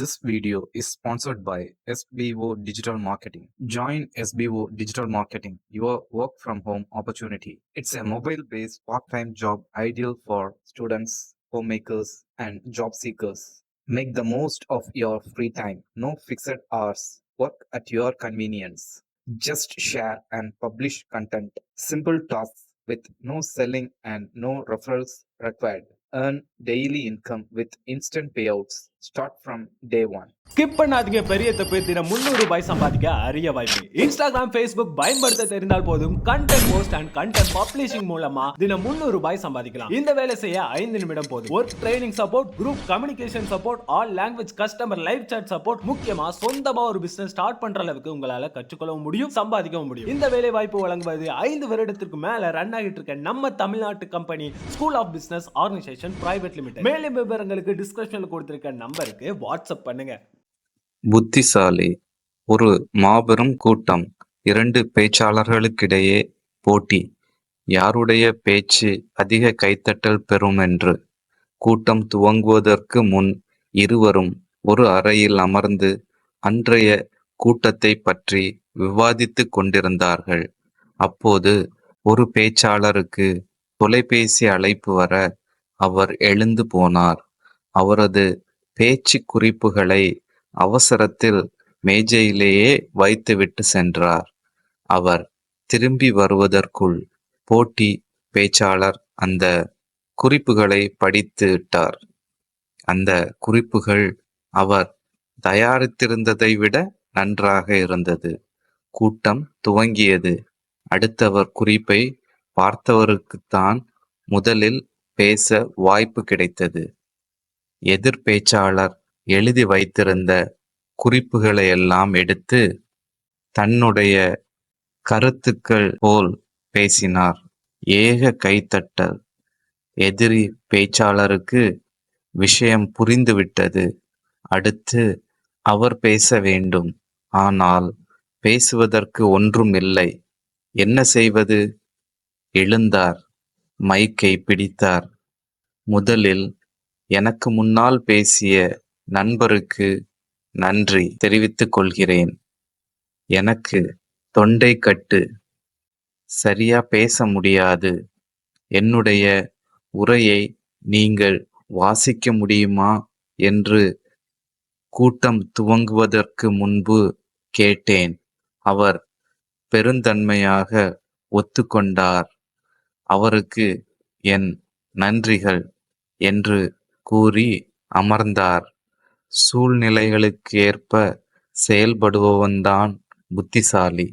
This video is sponsored by SBO Digital Marketing. Join SBO Digital Marketing, your work from home opportunity. It's a mobile based part time job ideal for students, homemakers, and job seekers. Make the most of your free time. No fixed hours. Work at your convenience. Just share and publish content. Simple tasks with no selling and no referrals required. Earn daily income with instant payouts. Start from day one. Skip பண்ணாதீங்க. பெரிய தப்பு. தினம் 300 ரூபாய் சம்பாதிக்க அரிய வாய்ப்பு. Instagram, Facebook பயன்படுத்த தெரிந்தால் போதும். Content post and content publishing மூலமா தினம் 300 ரூபாய் சம்பாதிக்கலாம். இந்த வேலை செய்ய 5 நிமிடம் போதும். Work training support, group communication support, all language customer live chat support, முக்கியமா சொந்தமா ஒரு பிசினஸ் ஸ்டார்ட் பண்ற அளவுக்கு உங்களால கற்றுக்கொள்ளவும் முடியும், சம்பாதிக்கவும் முடியும். இந்த வேலை வாய்ப்பு வழங்குவது 5 வருடத்திற்கு மேல ரன் ஆகிட்டு இருக்க நம்ம தமிழ்நாட்டு company school of business organisation private limited. மேலும் விவரங்களுக்கு டிஸ்கிரிப்ஷன்ல கொடுத்திருக்க நம்பருக்கு வாட்ஸ்அப் பண்ணுங்க. புத்திசாலி. ஒரு மாபெரும் கூட்டம். 2 பேச்சாளர்களுக்கிடையே போட்டி. யாருடைய பேச்சு அதிக கைத்தட்டல் பெறும் என்று. கூட்டம் துவங்குவதற்கு முன் இருவரும் ஒரு அறையில் அமர்ந்து அன்றைய கூட்டத்தை பற்றி விவாதித்துக் கொண்டிருந்தார்கள். அப்போது ஒரு பேச்சாளருக்கு தொலைபேசி அழைப்பு வர அவர் எழுந்து போனார். அவரது பேச்சு குறிப்புகளை அவசரத்தில் மேஜையிலேயே வைத்துவிட்டு சென்றார். அவர் திரும்பி வருவதற்குள் போட்டி பேச்சாளர் அந்த குறிப்புகளை படித்து விட்டார். அந்த குறிப்புகள் அவர் தயாரித்திருந்ததை விட நன்றாக இருந்தது. கூட்டம் துவங்கியது. அடுத்தவர் குறிப்பை பார்த்தவருக்குத்தான் முதலில் பேச வாய்ப்பு கிடைத்தது. எதிர் பேச்சாளர் எழுதி வைத்திருந்த குறிப்புகளை எல்லாம் எடுத்து தன்னுடைய கருத்துக்கள் போல் பேசினார். ஏக கைத்தட்டல். எதிரி பேச்சாளருக்கு விஷயம் புரிந்துவிட்டது. அடுத்து அவர் பேச வேண்டும். ஆனால் பேசுவதற்கு ஒன்றும் இல்லை. என்ன செய்வது? எழுந்தார். மைக்கை பிடித்தார். முதலில் எனக்கு முன்னால் பேசிய நண்பருக்கு நன்றி தெரிவித்துக் கொள்கிறேன். எனக்கு தொண்டை கட்டு, சரியா பேச முடியாது. என்னுடைய உரையை நீங்கள் வாசிக்க முடியுமா என்று கூட்டம் துவங்குவதற்கு முன்பு கேட்டேன். அவர் பெருந்தன்மையாக ஒத்துக்கொண்டார். அவருக்கு என் நன்றிகள் என்று கூறி அமர்ந்தார். சூழ்நிலைகளுக்கு ஏற்ப செயல்படுபவன்தான் புத்திசாலி.